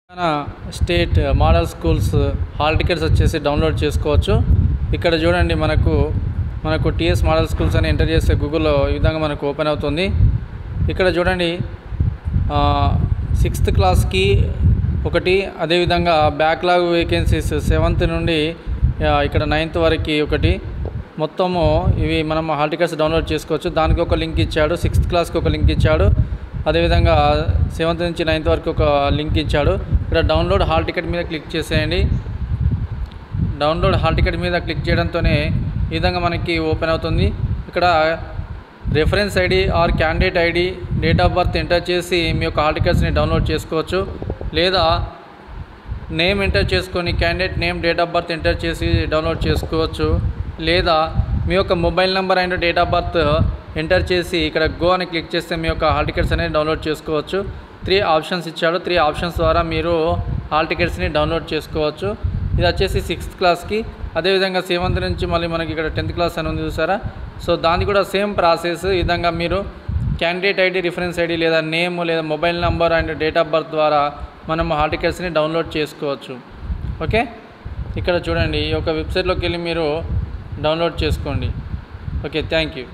Telangana state model schools hall tickets వచ్చేసి download చేసుకోవచ్చు. ఇక్కడ చూడండి మనకు టీఎస్ మోడల్ స్కూల్స్ అని ఎంటర్ చేస్తే గూగుల్లో ఈ విధంగా మనకు ఓపెన్ అవుతుంది. ఇక్కడ చూడండి 6th క్లాస్కి ఒకటి, అదేవిధంగా బ్యాక్లాగ్ వేకెన్సీస్ 7th నుండి ఇక్కడ 9th వరకు ఒకటి, మొత్తము ఇవి మనం హాల్ టికెట్స్ డౌన్లోడ్ చేసుకోవచ్చు. దానికి ఒక లింక్ ఇచ్చాడు. 6th క్లాస్కి ఒక లింక్ ఇచ్చాడు, అదేవిధంగా 7th నుంచి 9th వరకు ఒక లింక్ ఇచ్చాడు. ఇక్కడ డౌన్లోడ్ హాల్ టికెట్ మీద క్లిక్ చేసేయండి. డౌన్లోడ్ హాల్ టికెట్ మీద క్లిక్ చేయడంతోనే ఈ విధంగా మనకి ఓపెన్ అవుతుంది. ఇక్కడ reference ID are candidate ID, date of birth enter చేసి మీ యొక్క హాల్ టికెట్స్ని డౌన్లోడ్ చేసుకోవచ్చు. లేదా నేమ్ ఎంటర్ చేసుకొని candidate name, date of birth enter చేసి డౌన్లోడ్ చేసుకోవచ్చు. లేదా మీ యొక్క mobile number and date of birth enter చేసి ఇక్కడ గో అని క్లిక్ చేస్తే మీ యొక్క హాల్ టికెట్స్ అనేది డౌన్లోడ్ చేసుకోవచ్చు. 3 ఆప్షన్స్ ఇచ్చాడు. 3 ఆప్షన్స్ ద్వారా మీరు హాల్ టికెట్స్ని డౌన్లోడ్ చేసుకోవచ్చు. ఇది వచ్చేసి 6th క్లాస్కి. అదేవిధంగా 7th నుంచి మళ్ళీ మనకి ఇక్కడ 10th క్లాస్ అని ఉంది చూసారా. సో దాన్ని కూడా సేమ్ ప్రాసెస్. ఈ విధంగా మీరు క్యాండిడేట్ ఐడి, రిఫరెన్స్ ఐడి, లేదా నేమ్, లేదా mobile number and date of birth ద్వారా మనం హాల్ టికెట్స్ని డౌన్లోడ్ చేసుకోవచ్చు. ఓకే, ఇక్కడ చూడండి ఈ యొక్క వెబ్సైట్లోకి వెళ్ళి మీరు డౌన్లోడ్ చేసుకోండి. Okay, thank you.